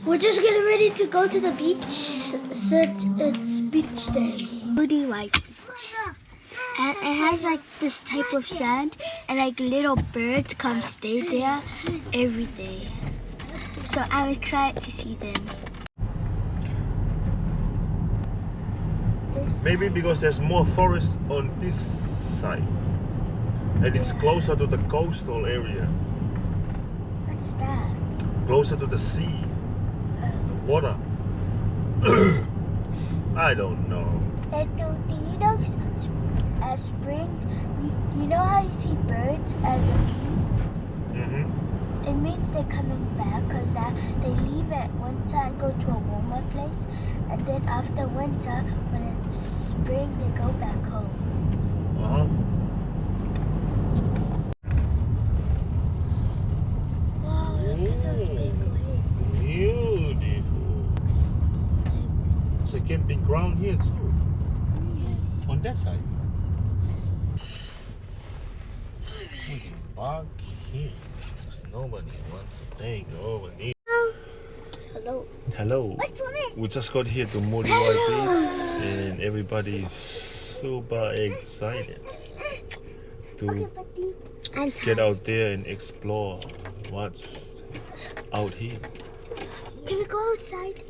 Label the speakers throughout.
Speaker 1: We're just getting ready to go to the beach since it's beach day. Muriwai Beach. And it has like this type of sand and like little birds come stay there every day. So I'm excited to see them.
Speaker 2: Maybe because there's more forest on this side and it's closer to the coastal area.
Speaker 1: What's that?
Speaker 2: Closer to the sea, the water. I don't know.
Speaker 1: And do you know spring? You know how you see birds as a bee?
Speaker 2: Mm-hmm.
Speaker 1: It means they're coming back because they leave at winter and go to a warmer place, and then after winter, when it's spring, they go back home. Wow, look at those big waves.
Speaker 2: Beautiful. There's a camping ground here too.
Speaker 1: Yeah.
Speaker 2: On that side. Back here. Nobody wants to take over here.
Speaker 1: Hello.
Speaker 2: Hello. We just got here to Muriwai Beach and everybody is super excited to get out there and explore what's out here.
Speaker 1: Can we go outside?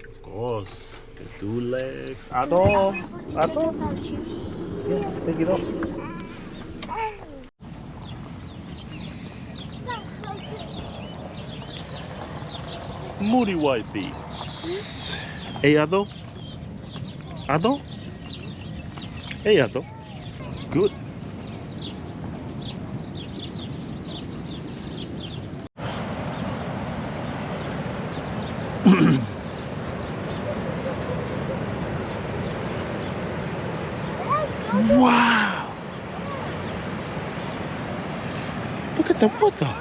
Speaker 2: Of course. The 2 legs. Ado! Ado! Yeah, take it off. Muriwai Beach. Hey Ado? Ado? Hey Ado? Good. Wow! Look at the water.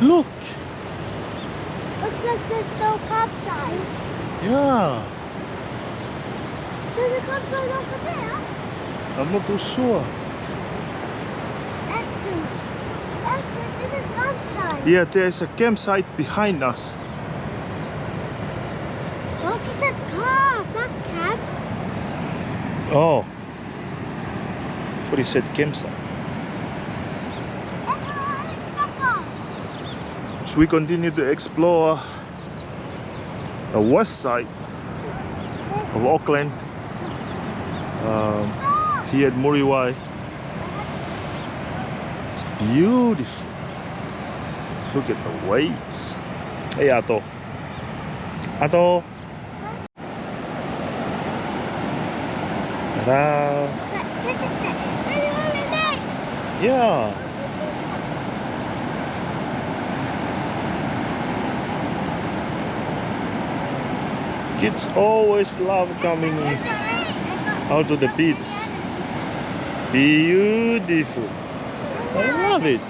Speaker 2: Look.
Speaker 1: Looks like there's no campsite.
Speaker 2: Yeah.
Speaker 1: There's a campsite over there.
Speaker 2: I'm not too sure.
Speaker 1: There's a campsite.
Speaker 2: Yeah, there's a campsite behind us.
Speaker 1: Look, he said camp, not camp.
Speaker 2: Oh. I thought he said campsite. So we continue to explore the west side of Auckland, here at Muriwai. It's beautiful. Look at the waves. Hey Ato. Ato. Ta-da.
Speaker 1: This is the
Speaker 2: Yeah. Kids always love coming out to the beach. Beautiful. I love it.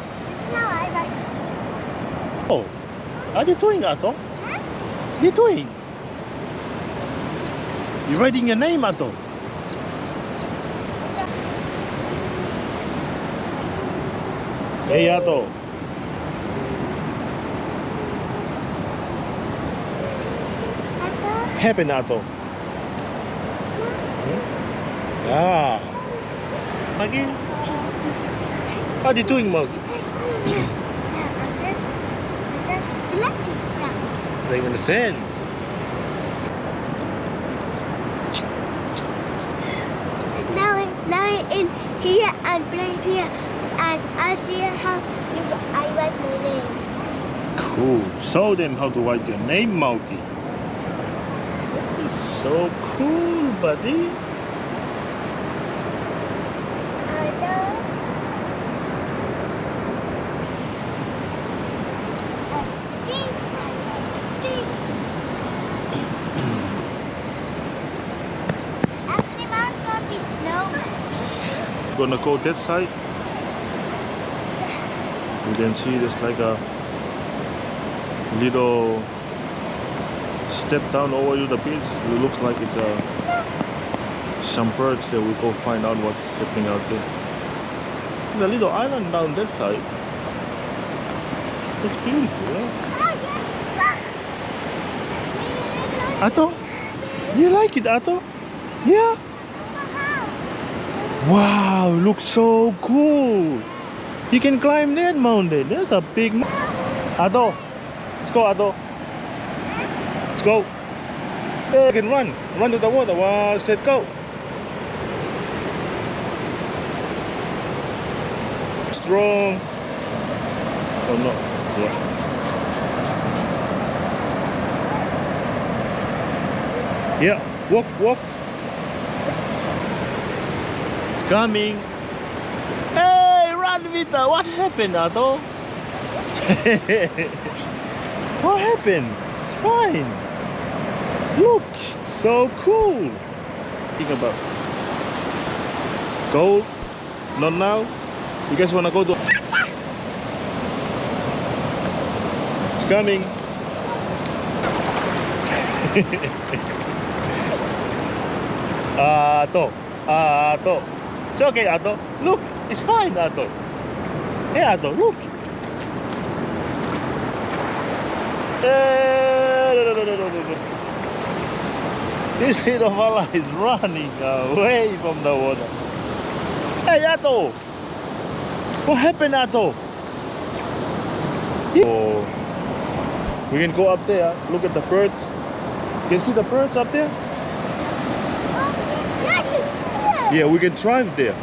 Speaker 2: Oh, what are you doing, Ato? What are you doing? You're writing your name, Ato. Hey, Ato. Happy Ato. Yeah. Maggie? What are you doing, Maggie? Playing in the sand.
Speaker 1: Now in here and playing here, and I see how I write my name.
Speaker 2: Cool. Show them how to write your name, Mauki. It's so cool, buddy. Gonna go that side. You can see there's like a little step down over to the beach. It looks like it's some birds there. We'll go find out what's happening out there. There's a little island down that side. It's beautiful, yeah? Ato? You like it, Ato? Yeah? Wow, looks so cool. You can climb that mountain. That's a big mountain. Ato, let's go, Ato. Let's go. Hey, you can run. Run to the water. One, set, go. Strong. Oh no. Yeah. Yeah. Walk, walk. It's coming. Hey, run, Vita. What happened, Ato? What happened? It's fine. Look, so cool. Think about cold. Not now. You guys wanna go to? It's coming. Ato, Ato. It's okay, Ato. Look, it's fine, Ato. Hey, Ato, look. This little fella is running away from the water. Hey, Ato! What happened, Ato? Oh, we can go up there. Look at the birds. You can see the birds up there? Yeah, we can drive there.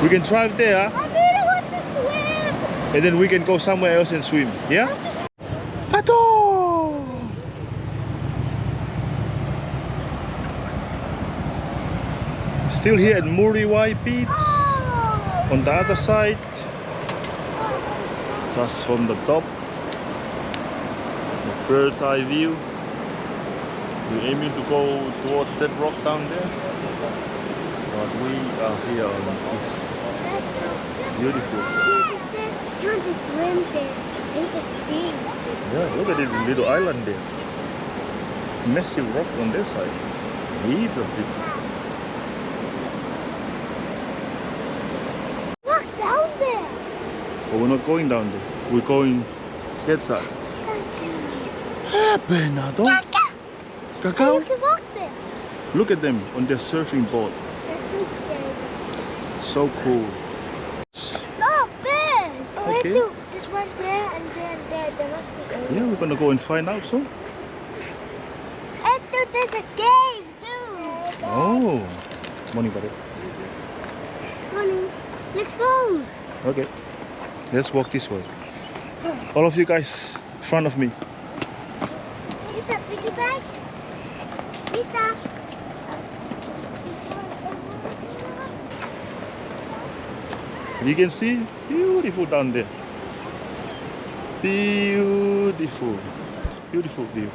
Speaker 2: We can drive there.
Speaker 1: I really want to swim.
Speaker 2: And then we can go somewhere else and swim. Yeah? Ato! Still here at Muriwai Beach.
Speaker 1: Oh.
Speaker 2: On the other side, just from the top, just a bird's eye view. We're aiming to go towards that rock down there, but we are here on this beautiful.
Speaker 1: You want to swim there in the sea.
Speaker 2: Yeah, look at this little island there. Massive rock on this side. Heaps of people.
Speaker 1: Look down there.
Speaker 2: But we're not going down there. We're going that side. Hey, Bernardo. Cacao?
Speaker 1: You can walk there.
Speaker 2: Look at them on their surfing board.
Speaker 1: That's so scary.
Speaker 2: So cool.
Speaker 1: Look, birds.
Speaker 2: Okay.
Speaker 1: This one's there and there. There must be a
Speaker 2: Yeah, we're gonna go and find out soon.
Speaker 1: And dude, there's a game, dude.
Speaker 2: Oh, morning, buddy.
Speaker 1: Honey, let's go.
Speaker 2: Okay, let's walk this way. All of you guys, in front of me.
Speaker 1: Rita, piggy bank. Rita.
Speaker 2: You can see, beautiful down there. Beautiful, beautiful view.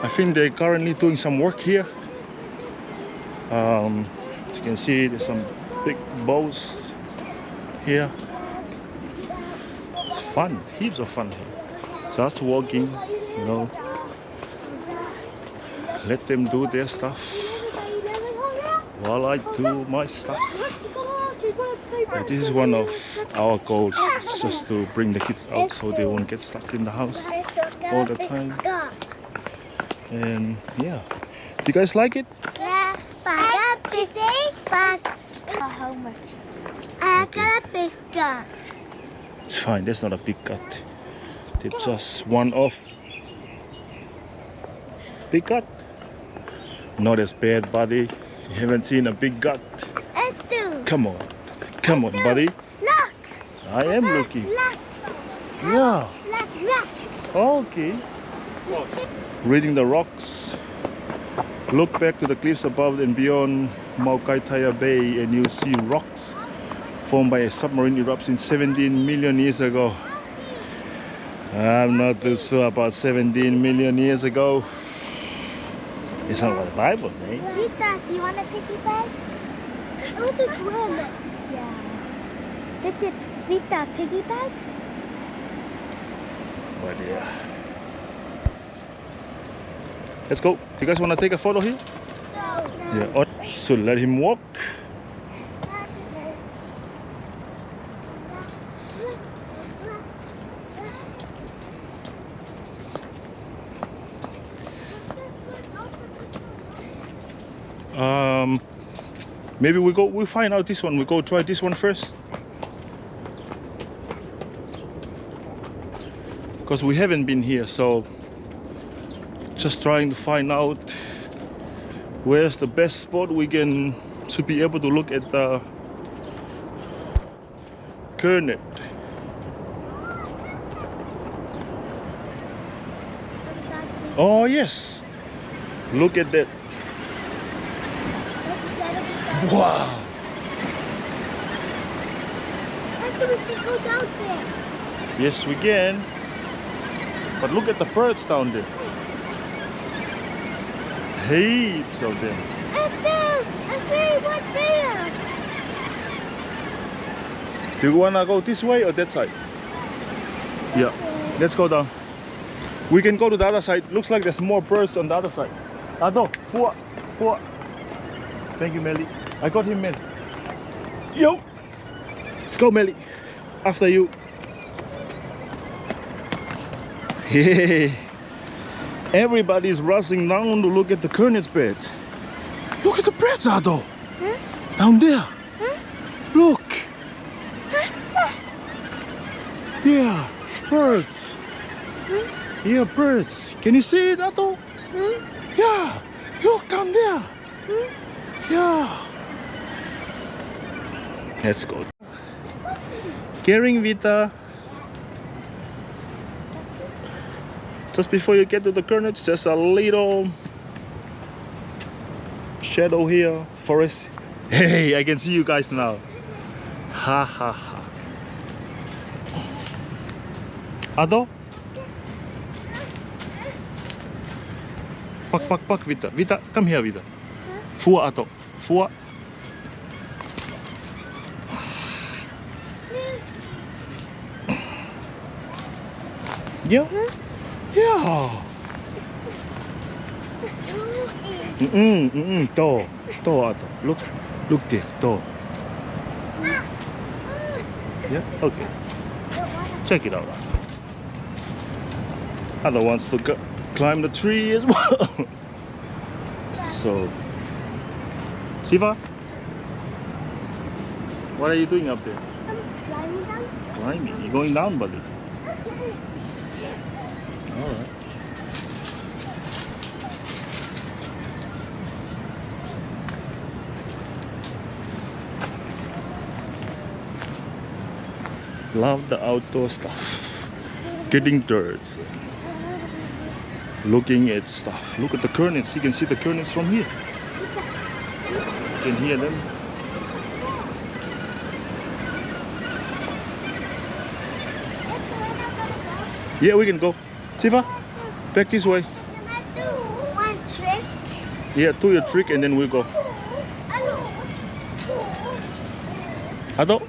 Speaker 2: I think they're currently doing some work here. As you can see, there's some big boats here. It's fun, heaps of fun here. Just walking, you know. Let them do their stuff while I do my stuff. But this is one of our goals, just to bring the kids out so they won't get stuck in the house all the time. And yeah, you guys like it?
Speaker 1: Yeah, but I got today, but how much? I got a big gun.
Speaker 2: It's fine, that's not a big cut. It's just one off. Big cut? Not as bad, buddy. You haven't seen a big gut. Come on. Come on, buddy.
Speaker 1: Look!
Speaker 2: I am looking.
Speaker 1: Look!
Speaker 2: Yeah.
Speaker 1: Look!
Speaker 2: Okay. Reading the rocks. Look back to the cliffs above and beyond Maukaitaya Bay and you'll see rocks formed by a submarine eruption 17 million years ago. I'm not too sure about 17 million years ago. It's not what the Bible says.
Speaker 1: Rita, do you want a piggy bank? I want to swim. Yeah. Is it Rita piggy bank?
Speaker 2: But yeah. Let's go. You guys want to take a photo here?
Speaker 1: No.
Speaker 2: Yeah. So let him walk. Maybe we'll find out this one. We go try this one first. Because we haven't been here, so just trying to find out where's the best spot we can to be able to look at the gannet. Oh yes, look at that. Wow.
Speaker 1: After we can go down there.
Speaker 2: Yes, we can. But look at the birds down there. Heaps of them.
Speaker 1: I see one there.
Speaker 2: Do you wanna go this way or that side? Yeah, let's go down. We can go to the other side. Looks like there's more birds on the other side. Ado, four. Thank you, Melly. I got him, Melly. Yo! Let's go, Melly. After you. Hey! Everybody's rushing down to look at the gannet beds. Look at the birds, Ado.
Speaker 1: Huh?
Speaker 2: Down there.
Speaker 1: Huh?
Speaker 2: Look. Yeah, birds.
Speaker 1: Huh?
Speaker 2: Yeah, birds. Can you see it, Ado?
Speaker 1: Huh?
Speaker 2: Yeah. Look down there.
Speaker 1: Huh?
Speaker 2: Yeah. Let's go. Carrying Vita. Just before you get to the gannets, there's a little shadow here, forest. Hey, I can see you guys now. Ha ha ha. Ado? Pak, Vita. Vita, come here, Vita. Four, Ado. Four. Yeah. Yeah. Door, Ado. Look there, door. Yeah, okay. Check it out. Ado wants to climb the tree as well. So, Siva, what are you doing up there?
Speaker 1: I'm climbing down.
Speaker 2: Climbing. You're going down, buddy. All right. Love the outdoor stuff. Getting dirt. Looking at stuff. Look at the gannets. You can see the gannets from here. You can hear them. Yeah, we can go. Siva, back this way.
Speaker 1: Can I do one trick?
Speaker 2: Yeah, do your trick and then we'll go. Ado.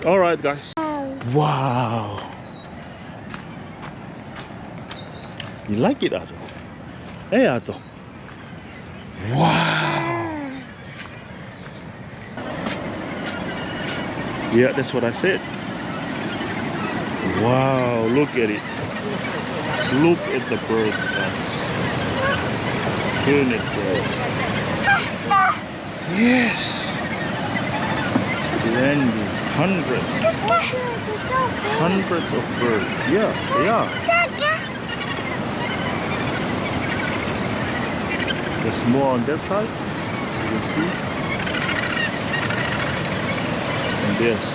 Speaker 2: All right, guys. Wow. You like it, Ado? Hey, Ado. Wow. Yeah, that's what I said. Wow, look at it. Look at the birds, guys. Gannet birds. Yes. Landing. Hundreds of birds. Yeah, they are. There's more on that side, you can see. And there's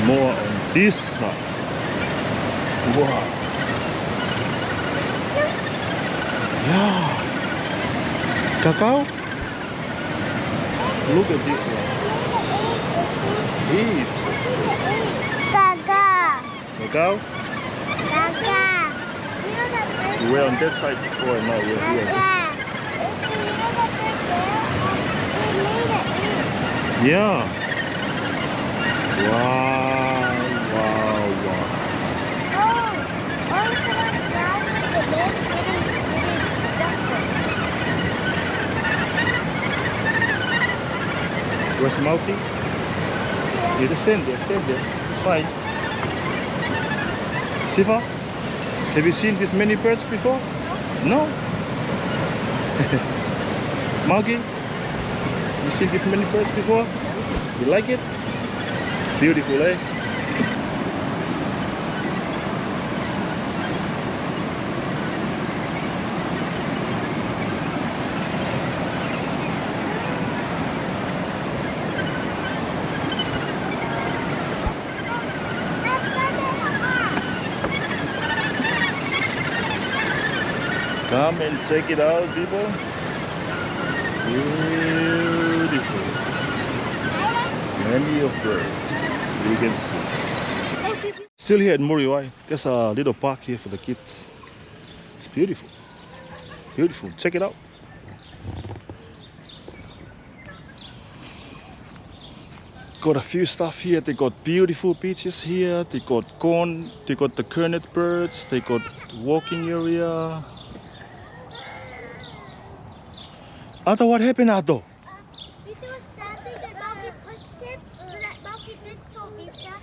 Speaker 2: more on this side. Wow. Yeah. Cacao? Look at this one. Heaps of birds. Cacao? We were on that side before and now we're here. Yeah. Wow. Where's Mauti? You just stand there. It's fine. Siva, have you seen this many birds before? No? Monkey? You seen this many birds before? You like it? Beautiful, eh? Come and check it out, people. Beautiful. Many of birds. You can see. Still here at Muriwai. There's a little park here for the kids. It's beautiful. Beautiful. Check it out. Got a few stuff here. They got beautiful beaches here. They got corn. They got the gannet birds. They got walking area. Ado, what happened, Ado?
Speaker 1: Vita was standing and Monkey pushed him, so that Monkey did so Vita.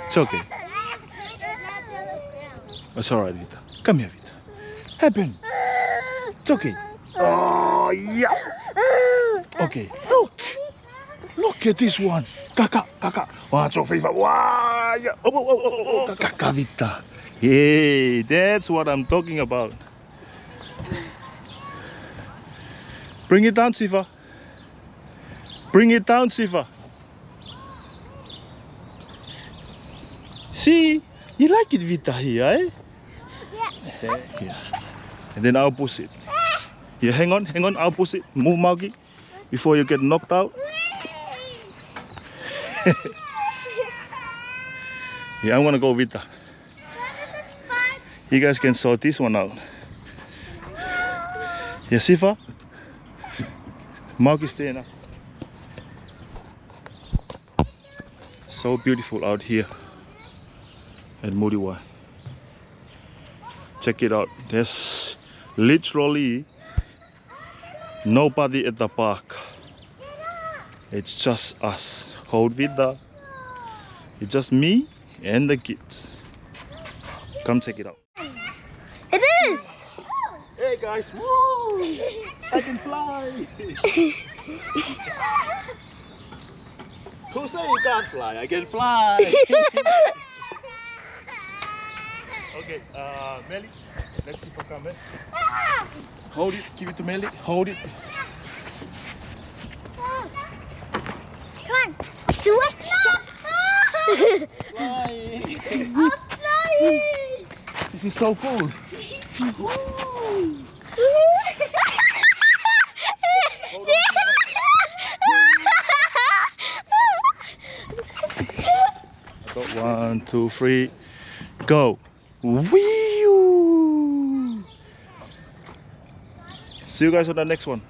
Speaker 2: It's okay. It's alright, Vita. Come here, Vita. Happen. It's okay. Oh, yeah. Okay, look. Look at this one. Kakak, kakak. Wah, so favorite. Wah, yeah. Oh, kakak, Vita. Hey, that's what I'm talking about. Bring it down, Siva. Bring it down, Siva. See, you like it, Vita, here, eh?
Speaker 1: Yes.
Speaker 2: Yeah. And then I'll push it. Yeah, hang on, I'll push it. Move, Maggie, before you get knocked out. Yeah, I'm gonna go, Vita.
Speaker 1: This is fun.
Speaker 2: You guys can sort this one out. Yeah, Siva. Maggie, stay now. So beautiful out here at Muriwai. Check it out. There's literally nobody at the park. It's just us. Hold Vida. It's just me and the kids. Come check it out.
Speaker 1: It is.
Speaker 2: Hey guys, woo! I can fly! Who say you can't fly? I can fly! Okay, Melly, let's see for come in. Hold it, give it to Melly, hold it.
Speaker 1: Come on. Switch.
Speaker 2: Flying!
Speaker 1: I'm flying.
Speaker 2: This is so cool. Got 1, 2, 3, go! Wee! See you guys on the next one.